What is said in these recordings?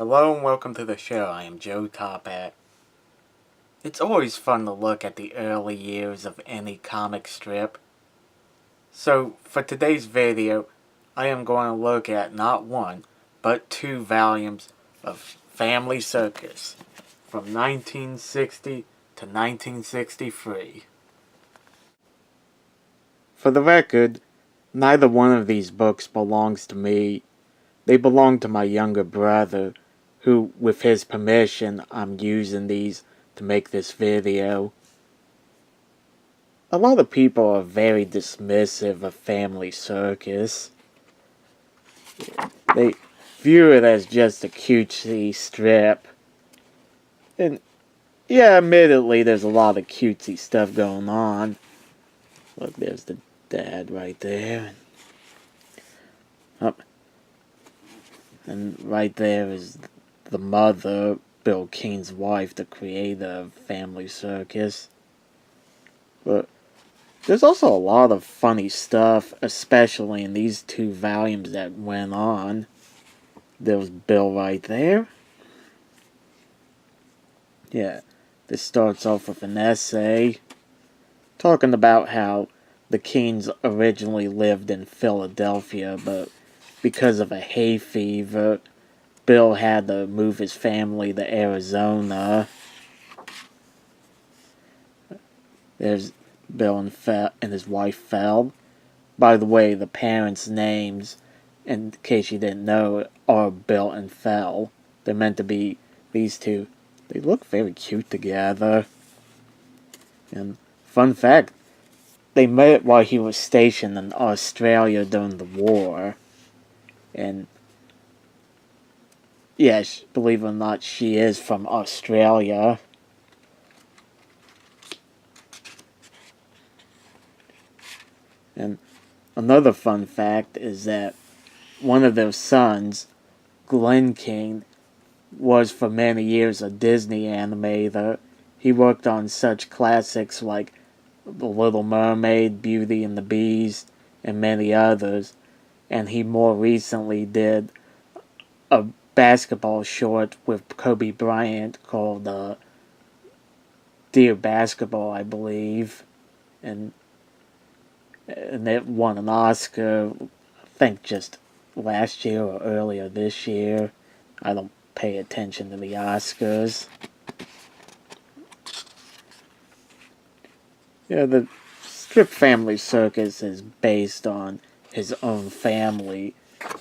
Hello and welcome to the show. I am Joe Tophat. It's always fun to look at the early years of any comic strip. So, for today's video, I am going to look at not one, but two volumes of Family Circus from 1960 to 1963. For the record, neither one of these books belongs to me. They belong to my younger brother, who, with his permission, I'm using these to make this video. A lot of people are very dismissive of Family Circus. They view it as just a cutesy strip. And yeah, admittedly, there's a lot of cutesy stuff going on. Look, there's the dad right there. And right there is the mother, Bill Keane's wife, the creator of Family Circus. But there's also a lot of funny stuff, especially in these two volumes that went on. There's Bill right there. Yeah, this starts off with an essay talking about how the Keanes originally lived in Philadelphia, but because of a hay fever, Bill had to move his family to Arizona. There's Bill and his wife Fel. By the way, the parents' names, in case you didn't know, are Bill and Fel. They're meant to be these two. They look very cute together. And fun fact, they met while he was stationed in Australia during the war. And yes, believe it or not, she is from Australia. And another fun fact is that one of their sons, Glenn Keane, was for many years a Disney animator. He worked on such classics like The Little Mermaid, Beauty and the Beast, and many others. And he more recently did a basketball short with Kobe Bryant called Dear Basketball, I believe. And it won an Oscar, I think just last year or earlier this year. I don't pay attention to the Oscars. Yeah, the strip Family Circus is based on his own family,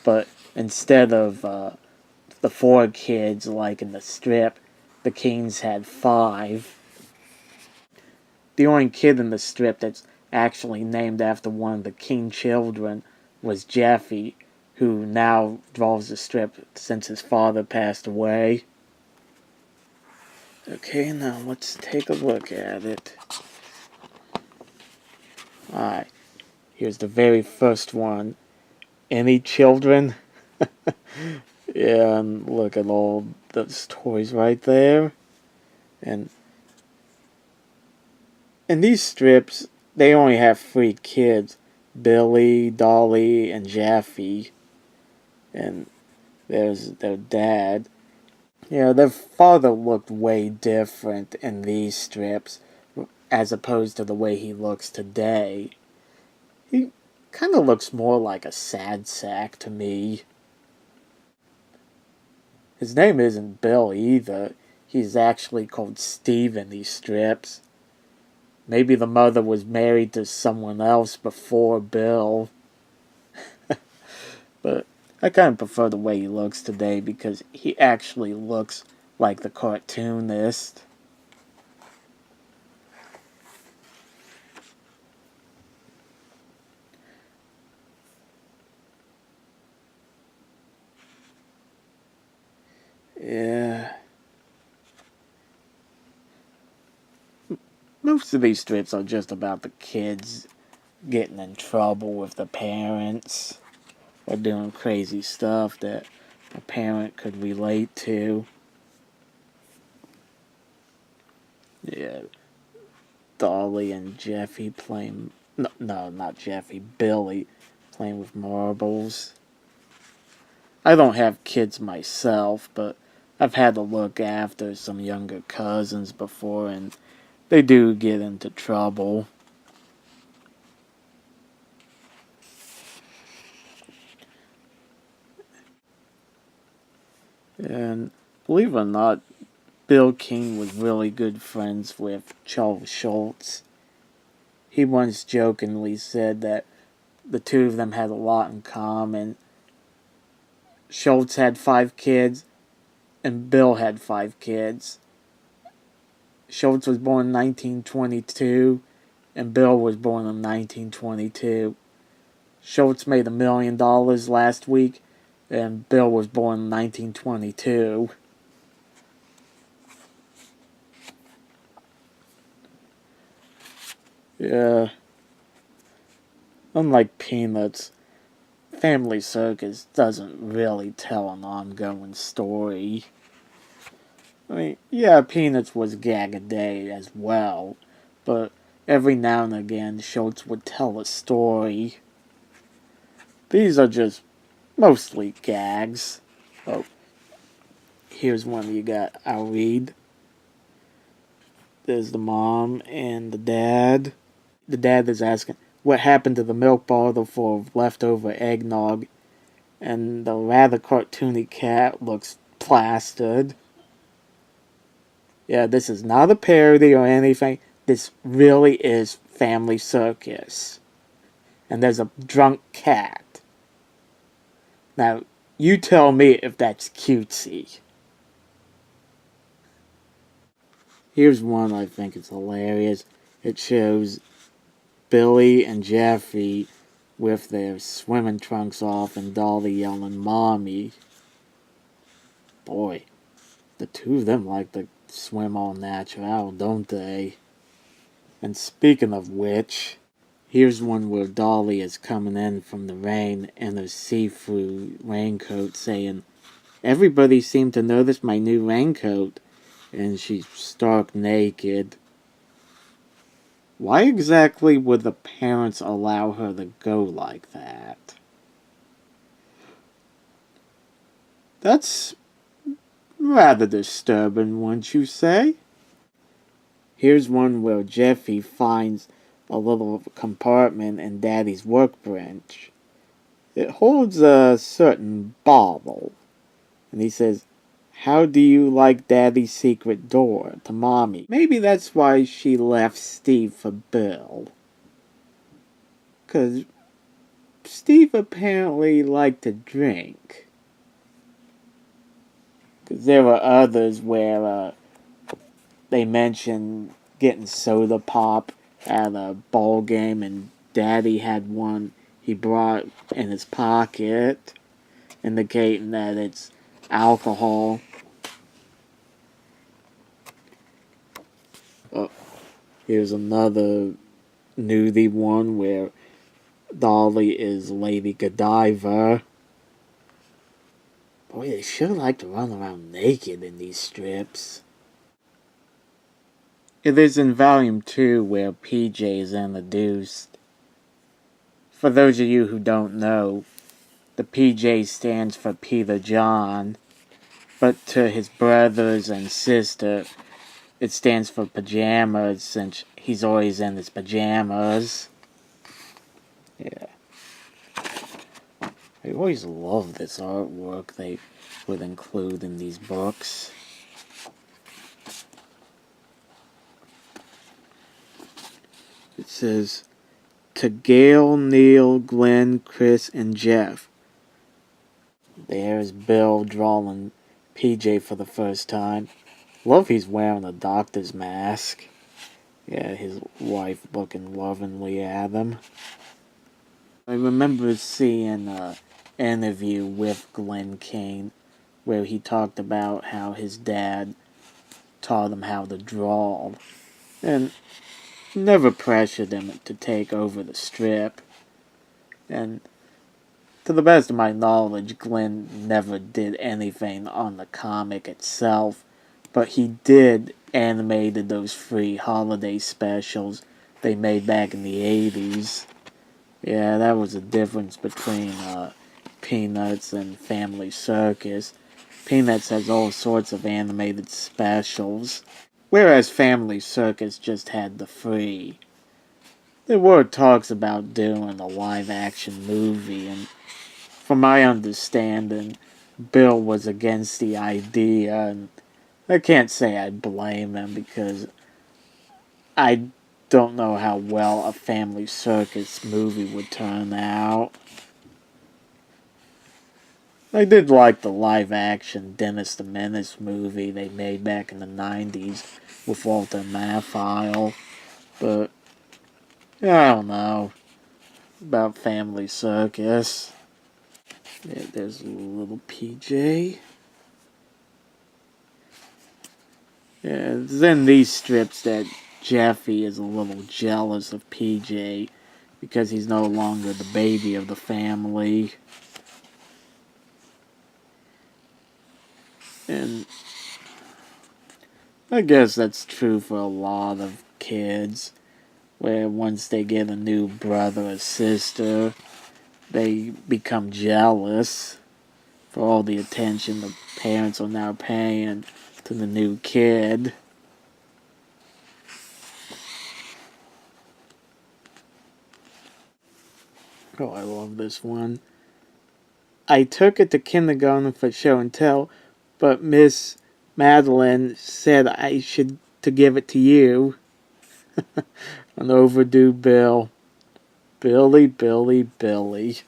but instead of the 4 kids like in the strip, the Keanes had 5. The only kid in the strip that's actually named after one of the Keane children was Jeffy, who now draws the strip since his father passed away. Okay, now let's take a look at it. Alright, here's the very first one. Any children? Yeah, and look at all those toys right there. And in these strips, they only have 3 kids. Billy, Dolly, and Jeffy. And there's their dad. Yeah, their father looked way different in these strips as opposed to the way he looks today. He kind of looks more like a sad sack to me. His name isn't Bill either. He's actually called Steve in these strips. Maybe the mother was married to someone else before Bill. But I kind of prefer the way he looks today because he actually looks like the cartoonist. Yeah. Most of these strips are just about the kids getting in trouble with the parents or doing crazy stuff that a parent could relate to. Yeah. Dolly and Jeffy playing... No, not Jeffy. Billy playing with marbles. I don't have kids myself, but I've had to look after some younger cousins before, and they do get into trouble. And believe it or not, Bill Keane was really good friends with Charles Schultz. He once jokingly said that the two of them had a lot in common. Schultz had 5 kids, and Bill had 5 kids. Schultz was born in 1922, and Bill was born in 1922. Schultz made $1 million last week, and Bill was born in 1922. Yeah. Unlike Peanuts, Family Circus doesn't really tell an ongoing story. I mean, yeah, Peanuts was gag-a-day as well, but every now and again Schultz would tell a story. These are just mostly gags. Oh, here's one you got. I'll read. There's the mom and the dad. The dad is asking, what happened to the milk bottle full of leftover eggnog? And the rather cartoony cat looks plastered. Yeah, this is not a parody or anything. This really is Family Circus. And there's a drunk cat. Now, you tell me if that's cutesy. Here's one I think is hilarious. It shows Billy and Jeffy with their swimming trunks off and Dolly yelling, "Mommy." Boy, the two of them like to swim all natural, don't they? And speaking of which, here's one where Dolly is coming in from the rain in her see-through raincoat saying, "Everybody seemed to notice my new raincoat," and she's stark naked. Why exactly would the parents allow her to go like that? That's rather disturbing, wouldn't you say? Here's one where Jeffy finds a little compartment in Daddy's workbench. It holds a certain bottle. And he says, "How do you like Daddy's secret door to Mommy?" Maybe that's why she left Steve for Bill. 'Cause Steve apparently liked to drink. 'Cause there were others where they mentioned getting soda pop at a ball game, and Daddy had one he brought in his pocket, indicating that it's alcohol. Oh, here's another nudie one where Dolly is Lady Godiva. Boy, they sure like to run around naked in these strips. It is in Volume 2 where PJ is introduced. For those of you who don't know, the PJ stands for Peter John, but to his brothers and sister, it stands for pajamas, since he's always in his pajamas. Yeah. I always love this artwork they would include in these books. It says, "To Gail, Neil, Glenn, Chris, and Jeff." There's Bill drawing PJ for the first time. Love he's wearing a doctor's mask. Yeah, his wife looking lovingly at him. I remember seeing an interview with Glenn Keane where he talked about how his dad taught him how to draw and never pressured him to take over the strip. And to the best of my knowledge, Glenn never did anything on the comic itself, but he did animated those free holiday specials they made back in the 80s. Yeah, that was the difference between Peanuts and Family Circus. Peanuts has all sorts of animated specials, whereas Family Circus just had the free. There were talks about doing a live-action movie, and from my understanding, Bill was against the idea, and I can't say I blame him because I don't know how well a Family Circus movie would turn out. I did like the live-action Dennis the Menace movie they made back in the 90s with Walter Matthau, but I don't know about Family Circus. There's a little PJ. Yeah, it's in these strips that Jeffy is a little jealous of PJ because he's no longer the baby of the family. And I guess that's true for a lot of kids, where once they get a new brother or sister, they become jealous for all the attention the parents are now paying to the new kid. Oh, I love this one. I took it to kindergarten for show and tell, but Miss Madeline said I should to give it to you. An overdue bill. Billy, Billy, Billy.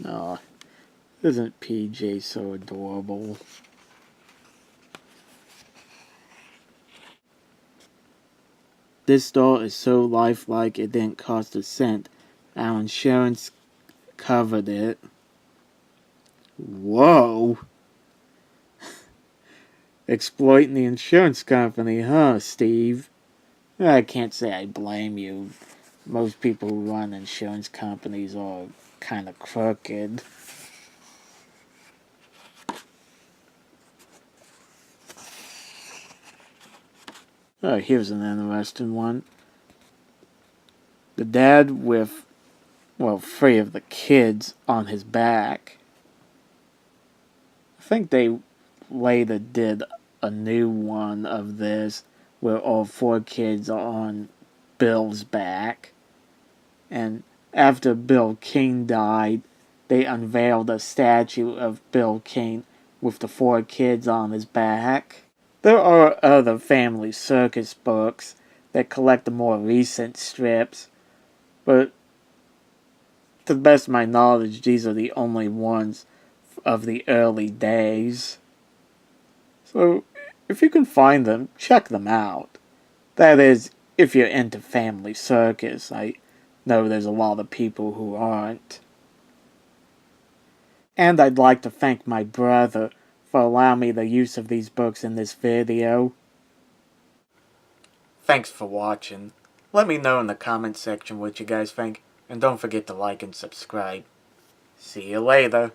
Aw, isn't PJ so adorable? This doll is so lifelike it didn't cost a cent. Our insurance covered it. Whoa! Exploiting the insurance company, huh, Steve? I can't say I blame you. Most people who run insurance companies are kind of crooked. Oh, here's an interesting one. The dad with, well, 3 of the kids on his back. I think they later did a new one of this where all 4 kids are on Bill's back. And after Bill Keane died, they unveiled a statue of Bill Keane with the 4 kids on his back. There are other Family Circus books that collect the more recent strips, but to the best of my knowledge, these are the only ones of the early days. So, if you can find them, check them out. That is, if you're into Family Circus. I know there's a lot of people who aren't. And I'd like to thank my brother for allowing me the use of these books in this video. Thanks for watching. Let me know in the comments section what you guys think, and don't forget to like and subscribe. See you later.